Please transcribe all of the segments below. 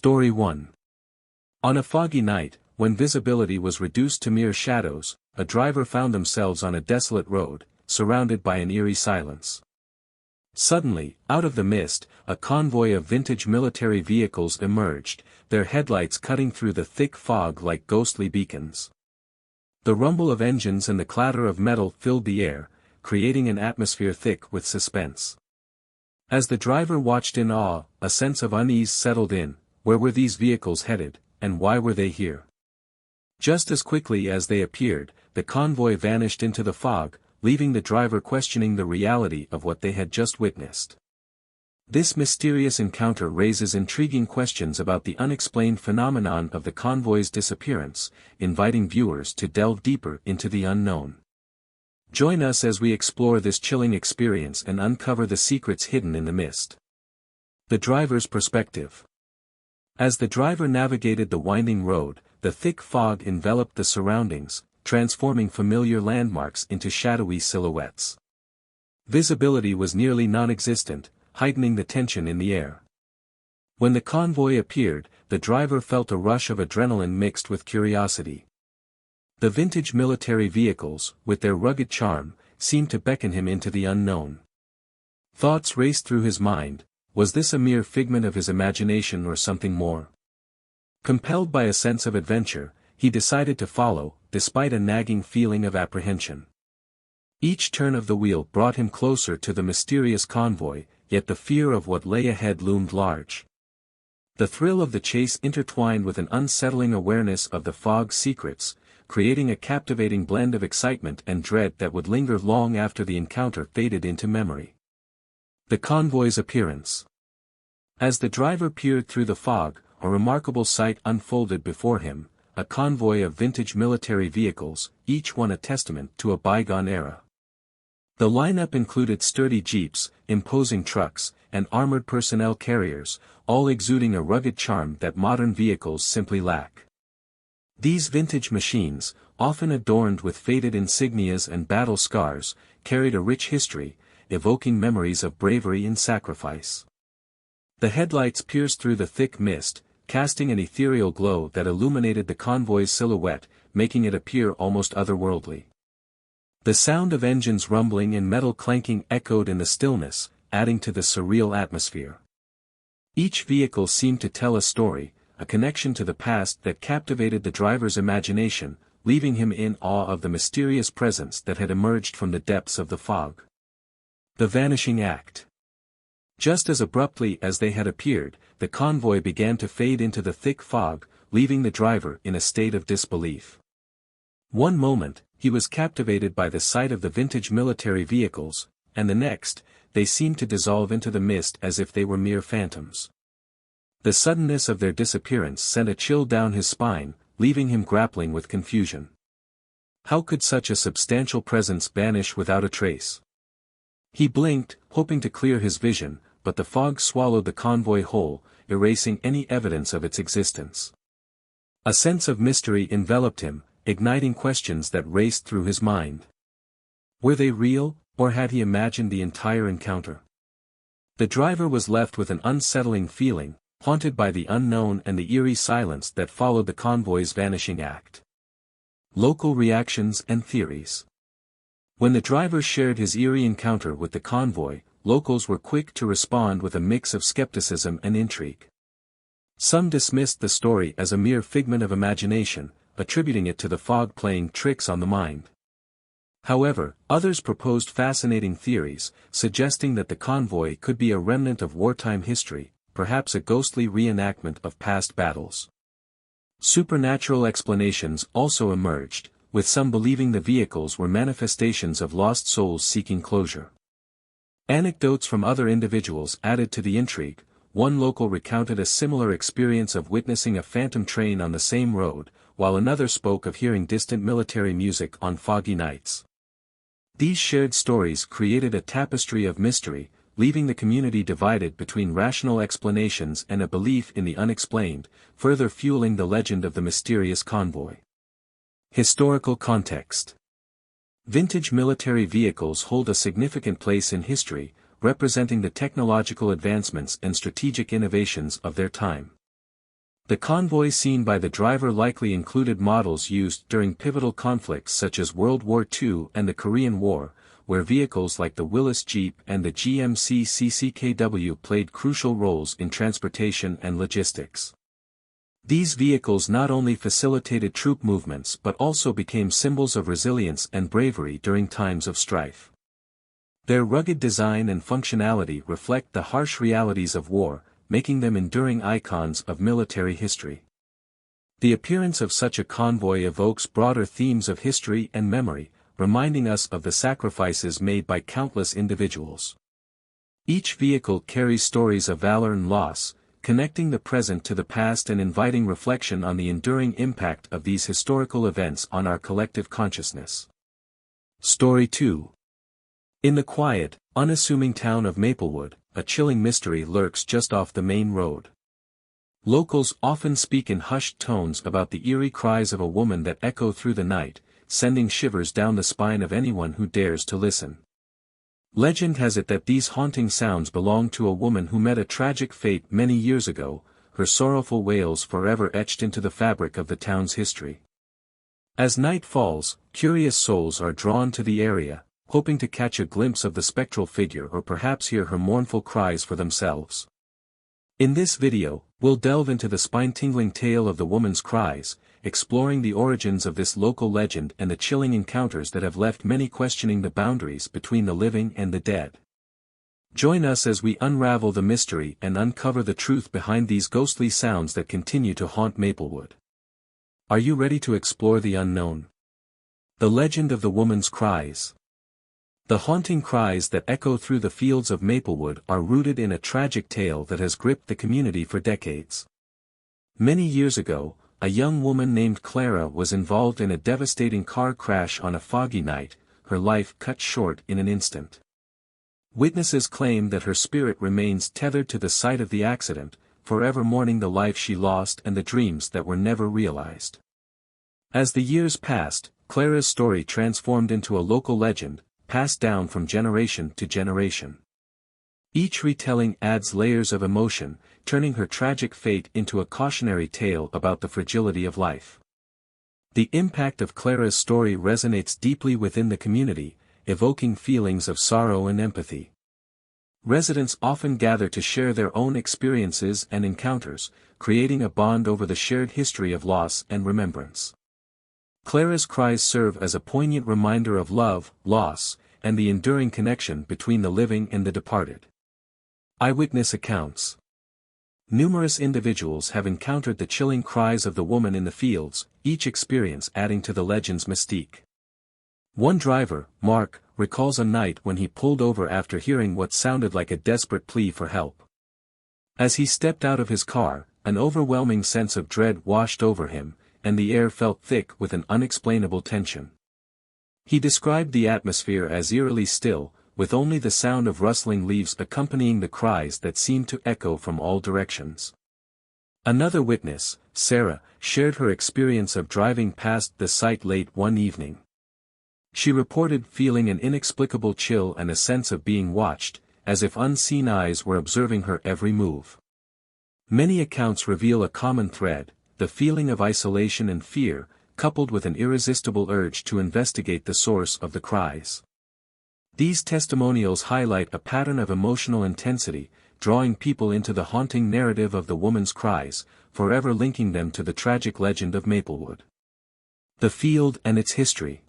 Story 1. On a foggy night, when visibility was reduced to mere shadows, a driver found themselves on a desolate road, surrounded by an eerie silence. Suddenly, out of the mist, a convoy of vintage military vehicles emerged, their headlights cutting through the thick fog like ghostly beacons. The rumble of engines and the clatter of metal filled the air, creating an atmosphere thick with suspense. As the driver watched in awe, a sense of unease settled in. Where were these vehicles headed, and why were they here? Just as quickly as they appeared, the convoy vanished into the fog, leaving the driver questioning the reality of what they had just witnessed. This mysterious encounter raises intriguing questions about the unexplained phenomenon of the convoy's disappearance, inviting viewers to delve deeper into the unknown. Join us as we explore this chilling experience and uncover the secrets hidden in the mist. The driver's perspective. As the driver navigated the winding road, the thick fog enveloped the surroundings, transforming familiar landmarks into shadowy silhouettes. Visibility was nearly non-existent, heightening the tension in the air. When the convoy appeared, the driver felt a rush of adrenaline mixed with curiosity. The vintage military vehicles, with their rugged charm, seemed to beckon him into the unknown. Thoughts raced through his mind. Was this a mere figment of his imagination or something more? Compelled by a sense of adventure, he decided to follow, despite a nagging feeling of apprehension. Each turn of the wheel brought him closer to the mysterious convoy, yet the fear of what lay ahead loomed large. The thrill of the chase intertwined with an unsettling awareness of the fog's secrets, creating a captivating blend of excitement and dread that would linger long after the encounter faded into memory. The convoy's appearance. As the driver peered through the fog, a remarkable sight unfolded before him, a convoy of vintage military vehicles, each one a testament to a bygone era. The lineup included sturdy jeeps, imposing trucks, and armored personnel carriers, all exuding a rugged charm that modern vehicles simply lack. These vintage machines, often adorned with faded insignias and battle scars, carried a rich history, evoking memories of bravery and sacrifice. The headlights pierced through the thick mist, casting an ethereal glow that illuminated the convoy's silhouette, making it appear almost otherworldly. The sound of engines rumbling and metal clanking echoed in the stillness, adding to the surreal atmosphere. Each vehicle seemed to tell a story, a connection to the past that captivated the driver's imagination, leaving him in awe of the mysterious presence that had emerged from the depths of the fog. The vanishing act. Just as abruptly as they had appeared, the convoy began to fade into the thick fog, leaving the driver in a state of disbelief. One moment, he was captivated by the sight of the vintage military vehicles, and the next, they seemed to dissolve into the mist as if they were mere phantoms. The suddenness of their disappearance sent a chill down his spine, leaving him grappling with confusion. How could such a substantial presence vanish without a trace? He blinked, hoping to clear his vision, but the fog swallowed the convoy whole, erasing any evidence of its existence. A sense of mystery enveloped him, igniting questions that raced through his mind. Were they real, or had he imagined the entire encounter? The driver was left with an unsettling feeling, haunted by the unknown and the eerie silence that followed the convoy's vanishing act. Local reactions and theories. When the driver shared his eerie encounter with the convoy, locals were quick to respond with a mix of skepticism and intrigue. Some dismissed the story as a mere figment of imagination, attributing it to the fog playing tricks on the mind. However, others proposed fascinating theories, suggesting that the convoy could be a remnant of wartime history, perhaps a ghostly reenactment of past battles. Supernatural explanations also emerged, with some believing the vehicles were manifestations of lost souls seeking closure. Anecdotes from other individuals added to the intrigue. One local recounted a similar experience of witnessing a phantom train on the same road, while another spoke of hearing distant military music on foggy nights. These shared stories created a tapestry of mystery, leaving the community divided between rational explanations and a belief in the unexplained, further fueling the legend of the mysterious convoy. Historical context. Vintage military vehicles hold a significant place in history, representing the technological advancements and strategic innovations of their time. The convoy seen by the driver likely included models used during pivotal conflicts such as World War II and the Korean War, where vehicles like the Willis Jeep and the GMC CCKW played crucial roles in transportation and logistics. These vehicles not only facilitated troop movements but also became symbols of resilience and bravery during times of strife. Their rugged design and functionality reflect the harsh realities of war, making them enduring icons of military history. The appearance of such a convoy evokes broader themes of history and memory, reminding us of the sacrifices made by countless individuals. Each vehicle carries stories of valor and loss, connecting the present to the past and inviting reflection on the enduring impact of these historical events on our collective consciousness. Story 2. In the quiet, unassuming town of Maplewood, a chilling mystery lurks just off the main road. Locals often speak in hushed tones about the eerie cries of a woman that echo through the night, sending shivers down the spine of anyone who dares to listen. Legend has it that these haunting sounds belong to a woman who met a tragic fate many years ago, her sorrowful wails forever etched into the fabric of the town's history. As night falls, curious souls are drawn to the area, hoping to catch a glimpse of the spectral figure or perhaps hear her mournful cries for themselves. In this video, we'll delve into the spine-tingling tale of the woman's cries, exploring the origins of this local legend and the chilling encounters that have left many questioning the boundaries between the living and the dead. Join us as we unravel the mystery and uncover the truth behind these ghostly sounds that continue to haunt Maplewood. Are you ready to explore the unknown? The legend of the woman's cries. The haunting cries that echo through the fields of Maplewood are rooted in a tragic tale that has gripped the community for decades. Many years ago, a young woman named Clara was involved in a devastating car crash on a foggy night, her life cut short in an instant. Witnesses claim that her spirit remains tethered to the site of the accident, forever mourning the life she lost and the dreams that were never realized. As the years passed, Clara's story transformed into a local legend, passed down from generation to generation. Each retelling adds layers of emotion, turning her tragic fate into a cautionary tale about the fragility of life. The impact of Clara's story resonates deeply within the community, evoking feelings of sorrow and empathy. Residents often gather to share their own experiences and encounters, creating a bond over the shared history of loss and remembrance. Clara's cries serve as a poignant reminder of love, loss, and the enduring connection between the living and the departed. Eyewitness accounts. Numerous individuals have encountered the chilling cries of the woman in the fields, each experience adding to the legend's mystique. One driver, Mark, recalls a night when he pulled over after hearing what sounded like a desperate plea for help. As he stepped out of his car, an overwhelming sense of dread washed over him, and the air felt thick with an unexplainable tension. He described the atmosphere as eerily still, with only the sound of rustling leaves accompanying the cries that seemed to echo from all directions. Another witness, Sarah, shared her experience of driving past the site late one evening. She reported feeling an inexplicable chill and a sense of being watched, as if unseen eyes were observing her every move. Many accounts reveal a common thread, the feeling of isolation and fear, coupled with an irresistible urge to investigate the source of the cries. These testimonials highlight a pattern of emotional intensity, drawing people into the haunting narrative of the woman's cries, forever linking them to the tragic legend of Maplewood. The field and its history.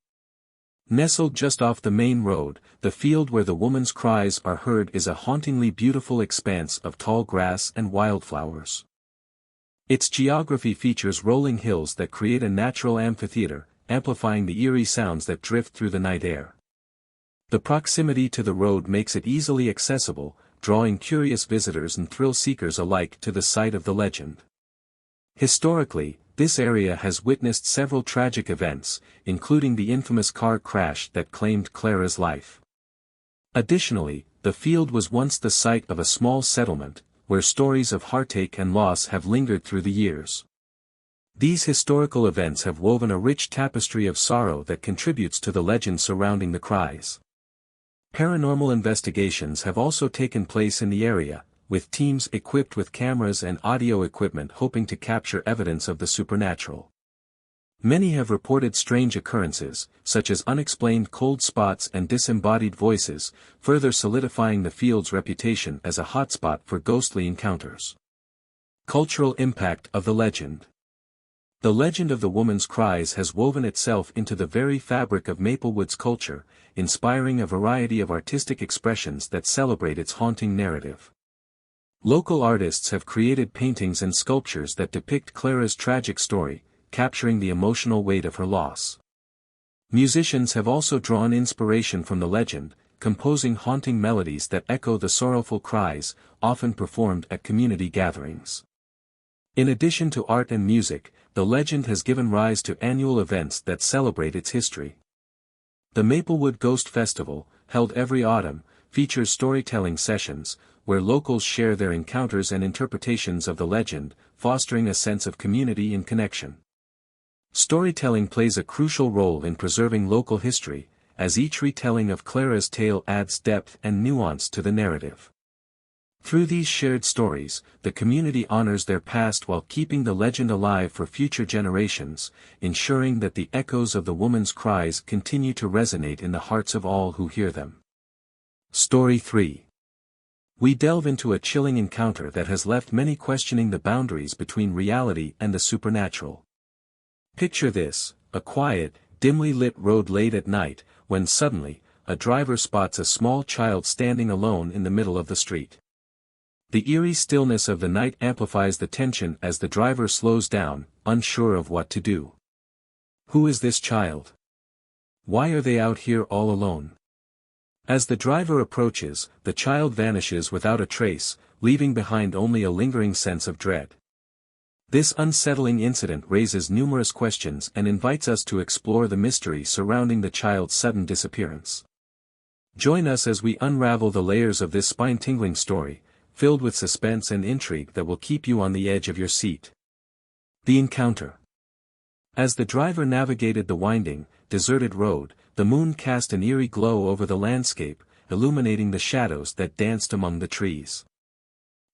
Nestled just off the main road, the field where the woman's cries are heard is a hauntingly beautiful expanse of tall grass and wildflowers. Its geography features rolling hills that create a natural amphitheater, amplifying the eerie sounds that drift through the night air. The proximity to the road makes it easily accessible, drawing curious visitors and thrill-seekers alike to the site of the legend. Historically, this area has witnessed several tragic events, including the infamous car crash that claimed Clara's life. Additionally, the field was once the site of a small settlement, where stories of heartache and loss have lingered through the years. These historical events have woven a rich tapestry of sorrow that contributes to the legend surrounding the cries. Paranormal investigations have also taken place in the area, with teams equipped with cameras and audio equipment hoping to capture evidence of the supernatural. Many have reported strange occurrences, such as unexplained cold spots and disembodied voices, further solidifying the field's reputation as a hotspot for ghostly encounters. Cultural impact of the legend. The legend of the woman's cries has woven itself into the very fabric of Maplewood's culture, inspiring a variety of artistic expressions that celebrate its haunting narrative. Local artists have created paintings and sculptures that depict Clara's tragic story, capturing the emotional weight of her loss. Musicians have also drawn inspiration from the legend, composing haunting melodies that echo the sorrowful cries, often performed at community gatherings. In addition to art and music, the legend has given rise to annual events that celebrate its history. The Maplewood Ghost Festival, held every autumn, features storytelling sessions, where locals share their encounters and interpretations of the legend, fostering a sense of community and connection. Storytelling plays a crucial role in preserving local history, as each retelling of Clara's tale adds depth and nuance to the narrative. Through these shared stories, the community honors their past while keeping the legend alive for future generations, ensuring that the echoes of the woman's cries continue to resonate in the hearts of all who hear them. Story 3. We delve into a chilling encounter that has left many questioning the boundaries between reality and the supernatural. Picture this: a quiet, dimly lit road late at night, when suddenly, a driver spots a small child standing alone in the middle of the street. The eerie stillness of the night amplifies the tension as the driver slows down, unsure of what to do. Who is this child? Why are they out here all alone? As the driver approaches, the child vanishes without a trace, leaving behind only a lingering sense of dread. This unsettling incident raises numerous questions and invites us to explore the mystery surrounding the child's sudden disappearance. Join us as we unravel the layers of this spine-tingling story, filled with suspense and intrigue that will keep you on the edge of your seat. The encounter. As the driver navigated the winding, deserted road, the moon cast an eerie glow over the landscape, illuminating the shadows that danced among the trees.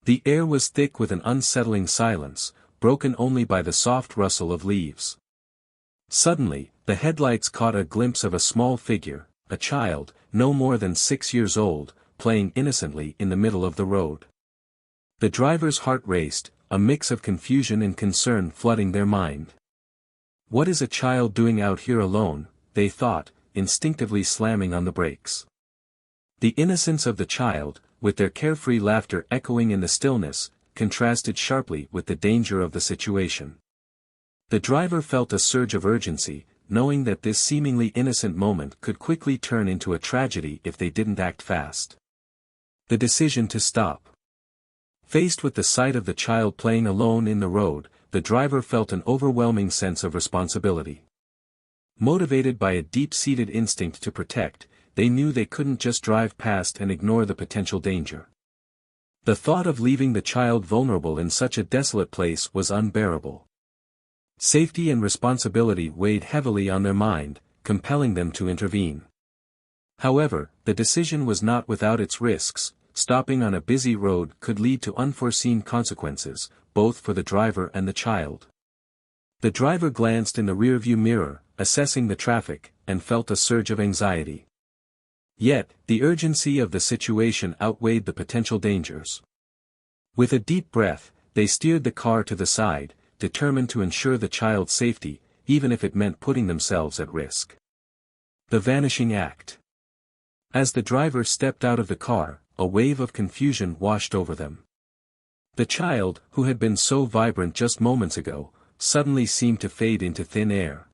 The air was thick with an unsettling silence, broken only by the soft rustle of leaves. Suddenly, the headlights caught a glimpse of a small figure, a child, no more than 6 years old, playing innocently in the middle of the road. The driver's heart raced, a mix of confusion and concern flooding their mind. What is a child doing out here alone, they thought, instinctively slamming on the brakes. The innocence of the child, with their carefree laughter echoing in the stillness, contrasted sharply with the danger of the situation. The driver felt a surge of urgency, knowing that this seemingly innocent moment could quickly turn into a tragedy if they didn't act fast. The decision to stop. Faced with the sight of the child playing alone in the road, the driver felt an overwhelming sense of responsibility. Motivated by a deep-seated instinct to protect, they knew they couldn't just drive past and ignore the potential danger. The thought of leaving the child vulnerable in such a desolate place was unbearable. Safety and responsibility weighed heavily on their mind, compelling them to intervene. However, the decision was not without its risks. Stopping on a busy road could lead to unforeseen consequences, both for the driver and the child. The driver glanced in the rearview mirror, assessing the traffic, and felt a surge of anxiety. Yet, the urgency of the situation outweighed the potential dangers. With a deep breath, they steered the car to the side, determined to ensure the child's safety, even if it meant putting themselves at risk. The vanishing act. As the driver stepped out of the car, a wave of confusion washed over them. The child, who had been so vibrant just moments ago, suddenly seemed to fade into thin air.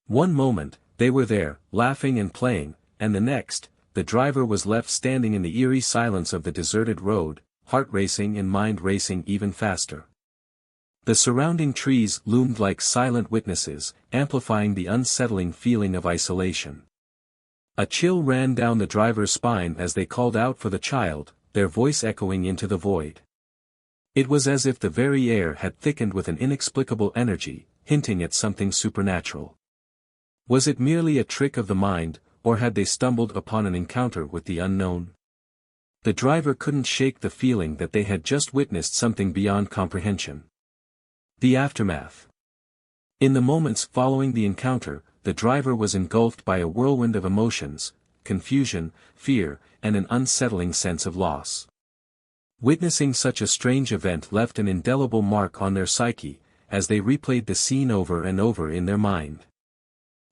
One moment, they were there, laughing and playing, and the next, the driver was left standing in the eerie silence of the deserted road, heart racing and mind racing even faster. The surrounding trees loomed like silent witnesses, amplifying the unsettling feeling of isolation. A chill ran down the driver's spine as they called out for the child, their voice echoing into the void. It was as if the very air had thickened with an inexplicable energy, hinting at something supernatural. Was it merely a trick of the mind, or had they stumbled upon an encounter with the unknown? The driver couldn't shake the feeling that they had just witnessed something beyond comprehension. The aftermath. In the moments following the encounter, the driver was engulfed by a whirlwind of emotions, confusion, fear, and an unsettling sense of loss. Witnessing such a strange event left an indelible mark on their psyche, as they replayed the scene over and over in their mind.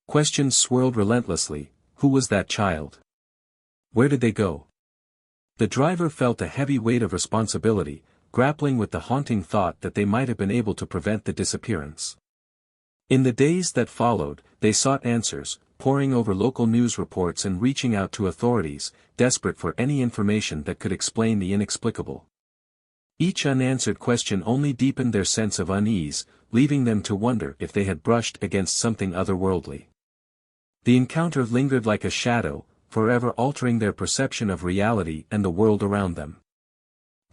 Questions swirled relentlessly: who was that child? Where did they go? The driver felt a heavy weight of responsibility, grappling with the haunting thought that they might have been able to prevent the disappearance. In the days that followed, they sought answers, poring over local news reports and reaching out to authorities, desperate for any information that could explain the inexplicable. Each unanswered question only deepened their sense of unease, leaving them to wonder if they had brushed against something otherworldly. The encounter lingered like a shadow, forever altering their perception of reality and the world around them.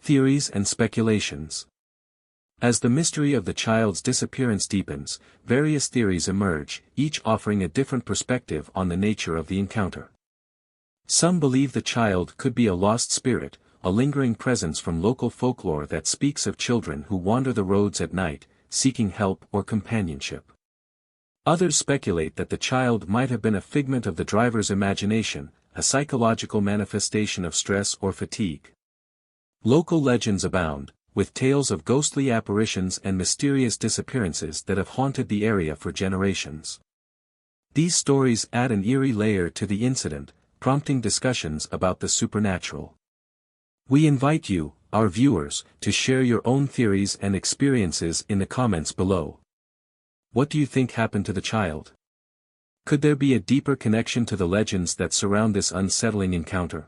Theories and speculations. As the mystery of the child's disappearance deepens, various theories emerge, each offering a different perspective on the nature of the encounter. Some believe the child could be a lost spirit, a lingering presence from local folklore that speaks of children who wander the roads at night, seeking help or companionship. Others speculate that the child might have been a figment of the driver's imagination, a psychological manifestation of stress or fatigue. Local legends abound, with tales of ghostly apparitions and mysterious disappearances that have haunted the area for generations. These stories add an eerie layer to the incident, prompting discussions about the supernatural. We invite you, our viewers, to share your own theories and experiences in the comments below. What do you think happened to the child? Could there be a deeper connection to the legends that surround this unsettling encounter?